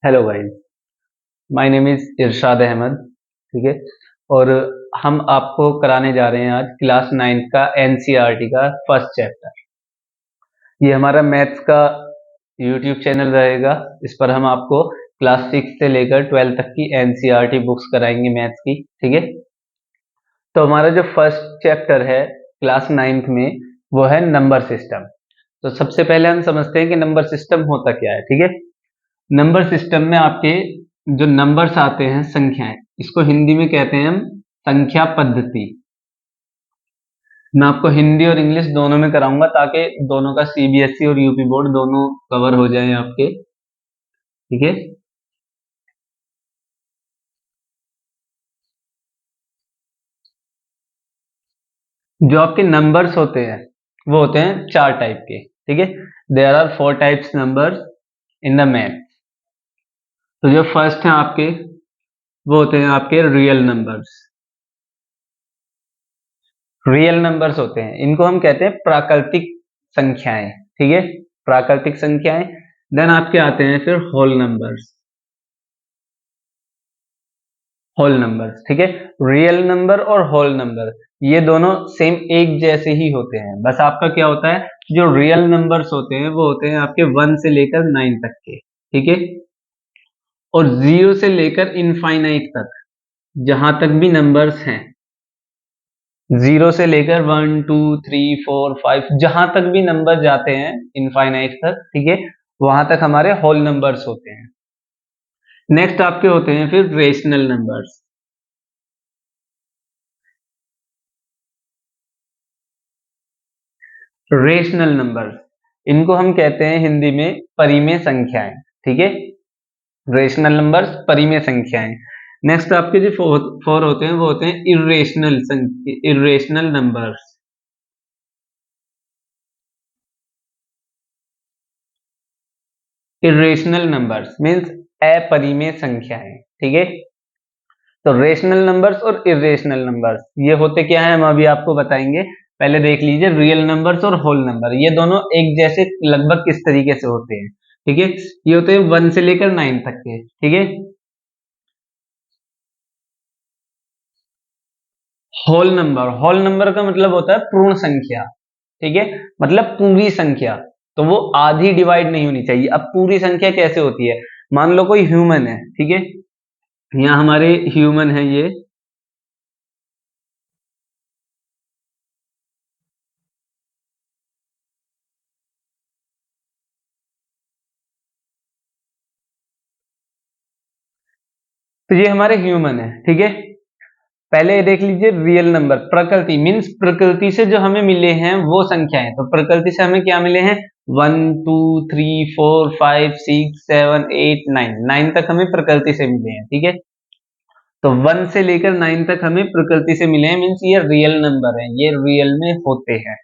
Hello guys, my name is Irshad Ahmed. ठीक है। और हम आपको कराने जा रहे हैं आज क्लास 9 का एनसीईआरटी का फर्स्ट चैप्टर। ये हमारा मैथ्स का यूट्यूब चैनल रहेगा। इस पर हम आपको क्लास 6 से लेकर 12 तक की एनसीईआरटी बुक्स कराएंगे मैथ्स की। ठीक है। तो हमारा जो फर्स्ट चैप्टर है क्लास 9th में वो है नंबर सिस्टम। तो सबसे पहले हम समझते हैं कि नंबर सिस्टम होता क्या है। ठीक है। नंबर सिस्टम में आपके जो नंबर्स आते हैं, संख्याएं, इसको हिंदी में कहते हैं हम संख्या पद्धति। मैं आपको हिंदी और इंग्लिश दोनों में कराऊंगा ताकि दोनों का सीबीएसई और यूपी बोर्ड दोनों कवर हो जाएं आपके। ठीक है। जो आपके नंबर्स होते हैं वो होते हैं चार टाइप के। ठीक है। There are 4 types numbers in the math. तो जो फर्स्ट है आपके वो होते हैं आपके रियल नंबर्स। रियल नंबर्स होते हैं, इनको हम कहते हैं प्राकृतिक संख्याएं। ठीक है। प्राकृतिक संख्याएं। देन आपके आते हैं फिर होल नंबर्स। Whole numbers. ठीक है। रियल नंबर और होल नंबर ये दोनों सेम एक जैसे ही होते हैं। बस आपका क्या होता है, जो रियल नंबर्स होते हैं वो होते हैं आपके 1 से लेकर 9 तक के। ठीक है। और 0 से लेकर इनफाइनाइट तक जहां तक भी नंबर्स हैं, 0 से लेकर 1 2 3 4 5 जहां तक भी नंबर जाते हैं इनफाइनाइट तक। ठीक है। वहां तक हमारे होल नंबर्स होते हैं। नेक्स्ट आपके होते हैं फिर रेशनल नंबर्स। रेशनल नंबर्स इनको हम कहते हैं हिंदी में परिमेय संख्याएं। ठीक है। रेशनल नंबर्स परिमेय संख्याएं। नेक्स्ट आपके जो फोर होते हैं वो होते हैं irrational numbers. Irrational numbers means अपरिमेय संख्याएं। ठीक है। तो रेशनल नंबर्स और इरेशनल नंबर्स ये होते क्या है हम अभी आपको बताएंगे। पहले देख लीजिए रियल नंबर्स और होल नंबर ये दोनों एक जैसे लगभग किस तरीके से होते हैं। ठीक है। ये होते हैं 1 से लेकर 9 तक के। ठीक है। होल नंबर का मतलब होता है पूर्ण संख्या। ठीक है। मतलब पूरी संख्या। तो वो आधी डिवाइड नहीं होनी चाहिए। अब पूरी संख्या कैसे होती है, मान लो कोई ह्यूमन है। ठीक है। यहाँ हमारे ह्यूमन है ये। तो ये हमारे ह्यूमन है। ठीक है। पहले ये देख लीजिए रियल नंबर प्रकृति मीन्स प्रकृति से जो हमें मिले हैं वो संख्याएं। तो प्रकृति से हमें क्या मिले हैं, 1 2 3 4 5 6 7 8 9 9 तक हमें प्रकृति से मिले हैं। ठीक है। तो 1 से लेकर 9 तक हमें प्रकृति से मिले हैं मीन्स ये रियल नंबर है, ये रियल में होते हैं।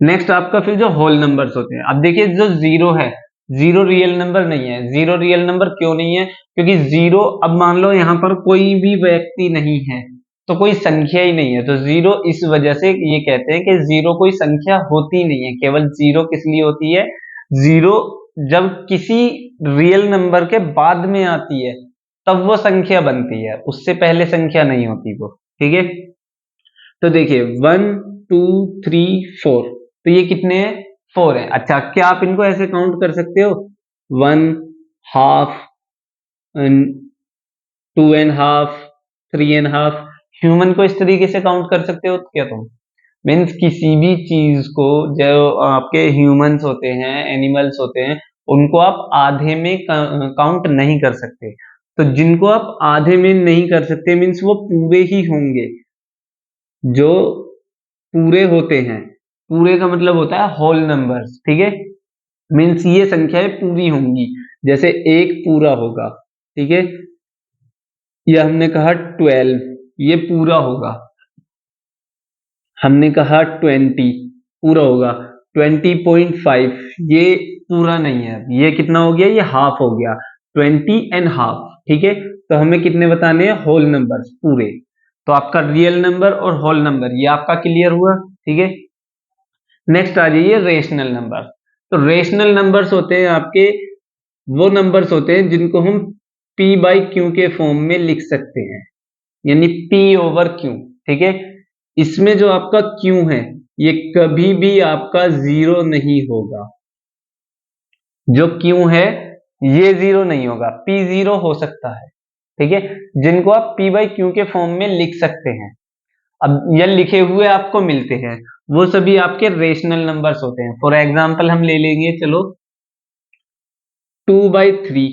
नेक्स्ट आपका फिर जो होल नंबर्स होते हैं, अब देखिए जो जीरो है, जीरो रियल नंबर नहीं है। जीरो रियल नंबर क्यों नहीं है, क्योंकि जीरो, अब मान लो यहाँ पर कोई भी व्यक्ति नहीं है तो कोई संख्या ही नहीं है। तो जीरो इस वजह से ये कहते हैं कि जीरो कोई संख्या होती नहीं है। केवल जीरो किस लिए होती है, जीरो जब किसी रियल नंबर के बाद में आती है तब वो संख्या बनती है, उससे पहले संख्या नहीं होती वो। ठीक है। तो देखिए 1 2 3 4, तो ये कितने हैं, 4 है। अच्छा, क्या आप इनको ऐसे काउंट कर सकते हो, 1 हाफ, 2.5, 3.5? ह्यूमन को इस तरीके से काउंट कर सकते हो क्या तुम? मीन्स किसी भी चीज को, जो आपके ह्यूमंस होते हैं, एनिमल्स होते हैं, उनको आप आधे में काउंट नहीं कर सकते। तो जिनको आप आधे में नहीं कर सकते मीन्स वो पूरे ही होंगे। जो पूरे होते हैं, पूरे का मतलब होता है होल नंबर्स। ठीक है। मीन्स ये संख्याएं पूरी होंगी। जैसे एक पूरा होगा। ठीक है। ये हमने कहा 12, ये पूरा होगा। हमने कहा 20 पूरा होगा। 20.5 ये पूरा नहीं है, ये कितना हो गया, ये हाफ हो गया, 20.5। ठीक है। तो हमें कितने बताने हैं, होल नंबर्स पूरे। तो आपका रियल नंबर और होल नंबर ये आपका क्लियर हुआ। ठीक है। नेक्स्ट आ जाइए रेशनल नंबर। तो रेशनल नंबर्स होते हैं आपके वो नंबर्स होते हैं जिनको हम p बाई क्यू के फॉर्म में लिख सकते हैं, यानी p ओवर क्यू। ठीक है, इसमें जो आपका q है ये कभी भी आपका जीरो नहीं होगा, जो q है ये जीरो नहीं होगा, p जीरो हो सकता है। ठीक है, जिनको आप p बाई क्यू के फॉर्म में लिख सकते हैं, अब ये लिखे हुए आपको मिलते हैं, वो सभी आपके रेशनल नंबर्स होते हैं। फॉर एग्जाम्पल हम ले लेंगे, चलो 2/3,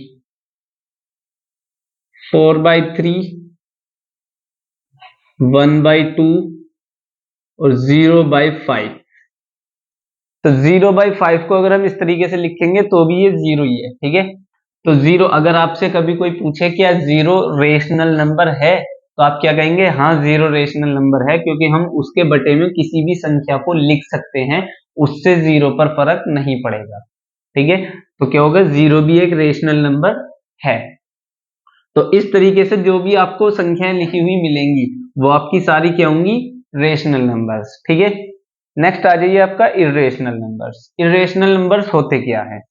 4/3, 1/2 और 0/5। तो 0/5 को अगर हम इस तरीके से लिखेंगे तो भी ये जीरो ही है। ठीक है, तो जीरो, अगर आपसे कभी कोई पूछे क्या जीरो रेशनल नंबर है, तो आप क्या कहेंगे, हाँ जीरो रेशनल नंबर है, क्योंकि हम उसके बटे में किसी भी संख्या को लिख सकते हैं, उससे जीरो पर फर्क नहीं पड़ेगा। ठीक है, तो क्या होगा, जीरो भी एक रेशनल नंबर है। तो इस तरीके से जो भी आपको संख्याएं लिखी हुई मिलेंगी वो आपकी सारी क्या होंगी, रेशनल नंबर्स। ठीक है, नेक्स्ट आ जाइए आपका इर्रेशनल नंबर्स। इर्रेशनल नंबर्स होते क्या है,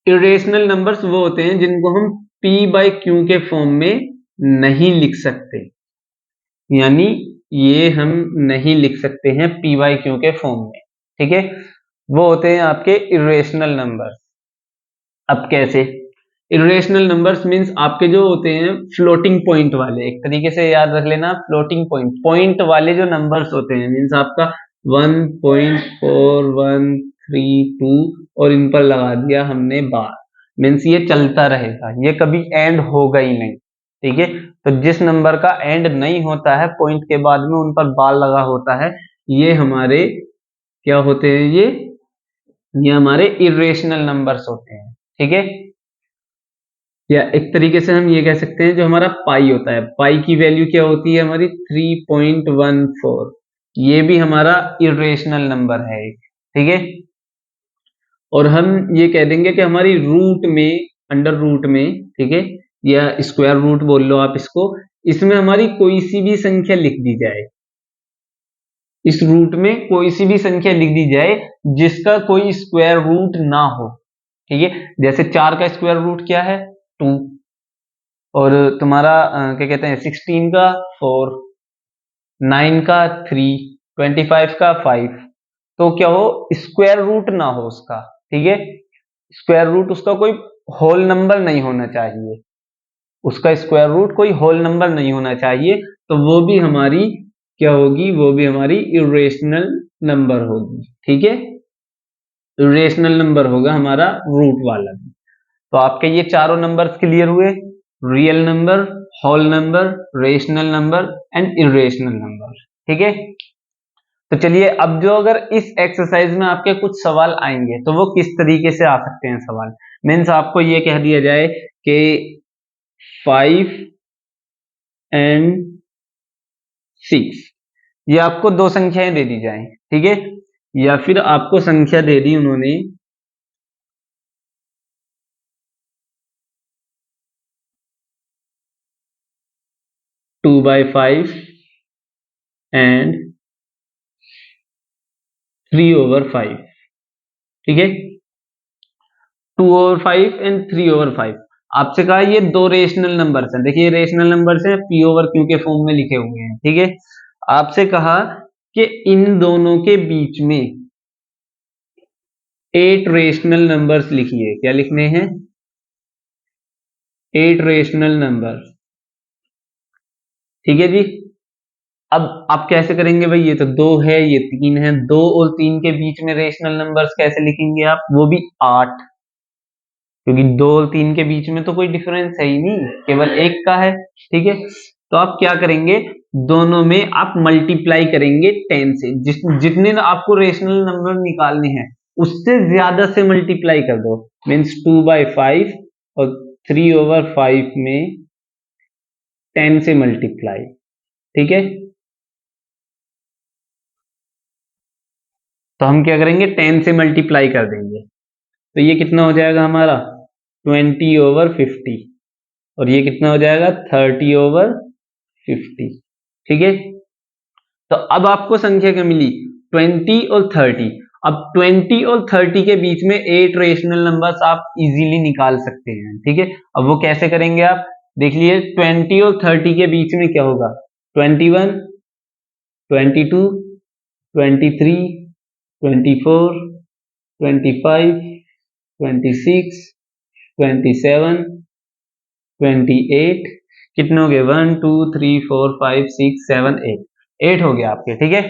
इरेशनल नंबर्स वो होते हैं जिनको हम p बाई क्यू के फॉर्म में नहीं लिख सकते, यानी ये हम नहीं लिख सकते हैं p बाई क्यू के फॉर्म में। ठीक है, वो होते हैं आपके इरेशनल नंबर्स। अब कैसे, इरेशनल नंबर्स मींस आपके जो होते हैं फ्लोटिंग पॉइंट वाले, एक तरीके से याद रख लेना, फ्लोटिंग पॉइंट पॉइंट वाले जो नंबर्स होते हैं, मींस आपका 1.4132 और इन पर लगा दिया हमने बार, मीन्स ये चलता रहेगा, ये कभी एंड होगा ही नहीं। ठीक है, तो जिस नंबर का एंड नहीं होता है, पॉइंट के बाद में उन पर बार लगा होता है, ये हमारे क्या होते हैं, ये हमारे इरेशनल नंबर्स होते हैं। ठीक है, या एक तरीके से हम ये कह सकते हैं जो हमारा पाई होता है, पाई की वैल्यू क्या होती है हमारी 3.14, ये भी हमारा इरेशनल नंबर है। ठीक है, और हम ये कह देंगे कि हमारी रूट में, अंडर रूट में, ठीक है, या स्क्वायर रूट बोल लो आप इसको, इसमें हमारी कोई सी भी संख्या लिख दी जाए, इस रूट में कोई सी भी संख्या लिख दी जाए जिसका कोई स्क्वायर रूट ना हो। ठीक है, जैसे 4 का स्क्वायर रूट क्या है, 2, और तुम्हारा क्या कहते हैं 16 का 4, 9 का 3, 25 का 5, तो क्या हो, स्क्वायर रूट ना हो उसका। ठीक है, स्क्वायर रूट उसका कोई होल नंबर नहीं होना चाहिए, उसका स्क्वायर रूट कोई होल नंबर नहीं होना चाहिए, तो वो भी हमारी क्या होगी, वो भी हमारी इरेशनल नंबर होगी। ठीक है, इरेशनल नंबर होगा हमारा रूट वाला भी। तो आपके ये चारों नंबर्स क्लियर हुए, real number, whole number, rational number and irrational number. ठीक है, तो चलिए अब जो अगर इस एक्सरसाइज में आपके कुछ सवाल आएंगे तो वो किस तरीके से आ सकते हैं सवाल, मीन्स आपको ये कह दिया जाए कि 5 एंड 6, ये आपको दो संख्याएं दे दी जाएं। ठीक है, या फिर आपको संख्या दे दी उन्होंने 2/5 एंड 3/5। ठीक है, 2/5 एंड 3/5, आपसे कहा ये दो रेशनल नंबर्स हैं, देखिए रेशनल नंबर्स हैं, p ओवर क्यू के फॉर्म में लिखे हुए हैं। ठीक है, आपसे कहा कि इन दोनों के बीच में 8 रेशनल नंबर्स लिखिए, क्या लिखने हैं, 8 रेशनल नंबर। ठीक है जी, अब आप कैसे करेंगे भाई, ये तो 2 है, ये 3 है, 2 और 3 के बीच में रेशनल नंबर्स कैसे लिखेंगे आप, वो भी 8, क्योंकि 2 और 3 के बीच में तो कोई डिफरेंस है ही नहीं, केवल एक का है। ठीक है, तो आप क्या करेंगे, दोनों में आप मल्टीप्लाई करेंगे 10 से, जितने आपको रेशनल नंबर निकालने हैं उससे ज्यादा से मल्टीप्लाई कर दो, मीन्स 2/5 और 3/5 में 10 से मल्टीप्लाई। ठीक है, तो हम क्या करेंगे, 10 से मल्टीप्लाई कर देंगे, तो ये कितना हो जाएगा हमारा 20/50, और ये कितना हो जाएगा 30/50। ठीक है, तो अब आपको संख्या क्या मिली, 20 और 30। अब 20 और 30 के बीच में 8 रेशनल नंबर्स आप इजीली निकाल सकते हैं, ठीक है। अब वो कैसे करेंगे आप देख लिए, 20 और 30 के बीच में क्या होगा, 21, 22, 23, 24, 25, 26, 27, 28, कितने हो गए, 1 2 3 4 5 6 7 8, 8 हो गया आपके, ठीक है।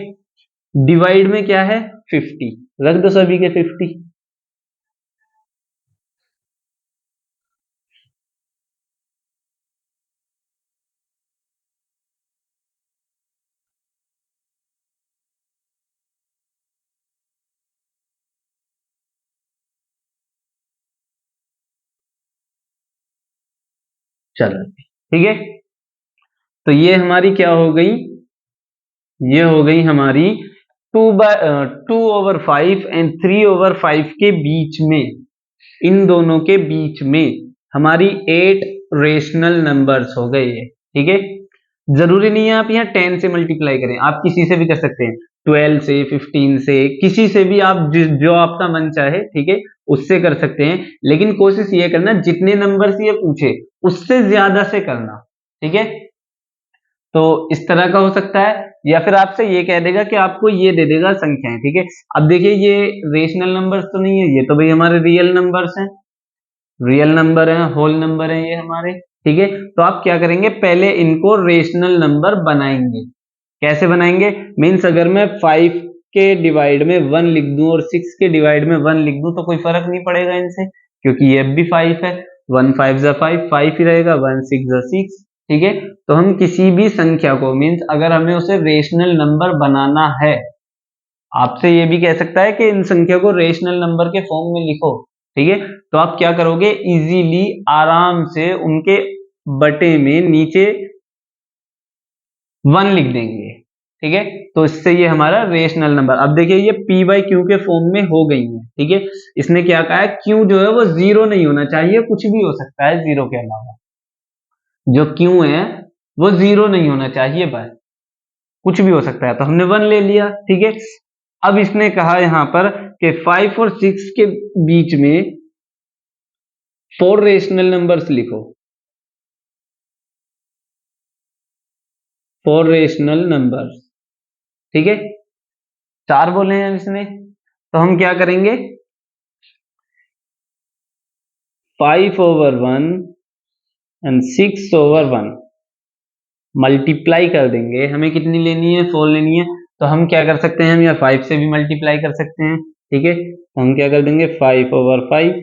डिवाइड में क्या है, 50, रख दो सभी के 50। चलो ठीक है, तो ये हमारी क्या हो गई, ये हो गई हमारी 2/5 एंड 3/5 के बीच में, इन दोनों के बीच में हमारी 8 रेशनल नंबर्स हो गए ये, ठीक है। जरूरी नहीं है आप यहाँ 10 से मल्टीप्लाई करें, आप किसी से भी कर सकते हैं, 12 से, 15 से, किसी से भी आप जो आपका मन चाहे, ठीक है, उससे कर सकते हैं। लेकिन कोशिश ये करना जितने नंबर से ये पूछे उससे ज्यादा से करना, ठीक है। तो इस तरह का हो सकता है, या फिर आपसे ये कह देगा कि आपको ये दे देगा संख्याएं, ठीक है। अब देखिए ये रेशनल नंबर्स तो नहीं है, ये तो भाई हमारे रियल नंबर्स हैं, रियल नंबर है, होल नंबर है ये हमारे, ठीक है। तो आप क्या करेंगे, पहले इनको रेशनल नंबर बनाएंगे। कैसे बनाएंगे, मीन्स अगर मैं 5 के डिवाइड में 1 लिख दूं और 6 के डिवाइड में 1 लिख दूं तो कोई फर्क नहीं पड़ेगा इनसे, क्योंकि ये भी 5 है, 1 5 जा 5, 5 ही रहेगा, 1 6 जा 6, ठीक है। तो हम किसी भी संख्या को, मीन्स अगर हमें उसे रेशनल नंबर बनाना है, आपसे ये भी कह सकता है कि इन संख्या को रेशनल नंबर के फॉर्म में लिखो, ठीक है। तो आप क्या करोगे, इजीली आराम से उनके बटे में नीचे 1 लिख देंगे, ठीक है। तो इससे ये हमारा रेशनल नंबर, अब देखिए ये p बाई क्यू के फॉर्म में हो गई है, ठीक है। इसने क्या कहा है, क्यू जो है वो 0 नहीं होना चाहिए, कुछ भी हो सकता है 0 के अलावा, जो क्यू है वो 0 नहीं होना चाहिए, बस कुछ भी हो सकता है। तो हमने 1 ले लिया, ठीक है। अब इसने कहा यहां पर कि 5 और 6 के बीच में 4 रेशनल नंबर्स लिखो, 4 रेशनल नंबर्स, ठीक है। 4 बोले हैं इसने, तो हम क्या करेंगे, 5/1 एंड 6/1 मल्टीप्लाई कर देंगे। हमें कितनी लेनी है, 4 लेनी है, तो हम क्या कर सकते हैं, हम या 5 से भी मल्टीप्लाई कर सकते हैं, ठीक है। तो हम क्या कर देंगे, 5/5,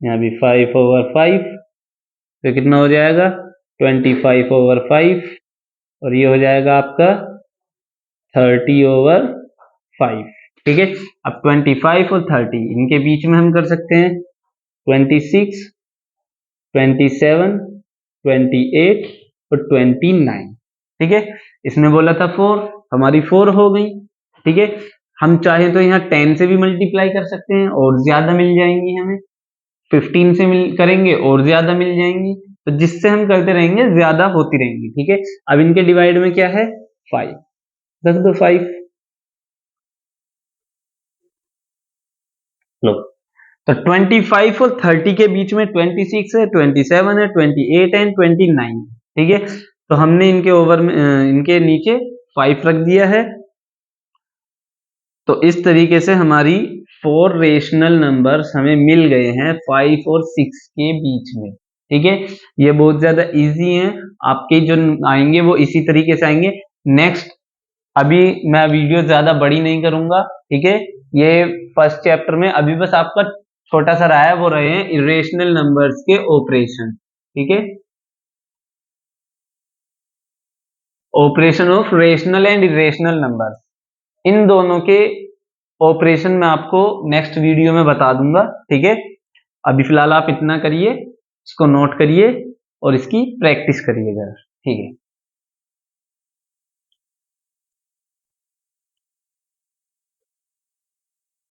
यहाँ भी 5/5, तो कितना हो जाएगा, 25/5, और ये हो जाएगा आपका 30/5, ठीक है। अब 25 और 30 इनके बीच में हम कर सकते हैं 26, 27, 28 और 29, ठीक है। इसने बोला था 4, हमारी 4 हो गई, ठीक है। हम चाहें तो यहाँ 10 से भी मल्टीप्लाई कर सकते हैं और ज्यादा मिल जाएंगी हमें, 15 से करेंगे और ज्यादा मिल जाएंगी, तो जिससे हम करते रहेंगे ज्यादा होती रहेंगी, ठीक है। अब इनके डिवाइड में क्या है, 5, रख दो 5, लो। तो 25 और 30 के बीच में 26 है, 27 है, 28 एंड 29, ठीक है। तो हमने इनके ओवर में इनके नीचे 5 रख दिया है। तो इस तरीके से हमारी 4 रेशनल नंबर्स हमें मिल गए हैं 5 और 6 के बीच में, ठीक है। ये बहुत ज्यादा इजी है, आपके जो आएंगे वो इसी तरीके से आएंगे। नेक्स्ट, अभी मैं वीडियो ज्यादा बड़ी नहीं करूंगा, ठीक है। ये फर्स्ट चैप्टर में अभी बस आपका छोटा सा रहा है, वो रहे हैं इरेशनल नंबर्स के ऑपरेशन, ठीक है, operation of rational and irrational numbers, इन दोनों के ऑपरेशन मैं आपको नेक्स्ट वीडियो में बता दूंगा, ठीक है। अभी फिलहाल आप इतना करिए, इसको नोट करिए और इसकी प्रैक्टिस करिएगा, ठीक है।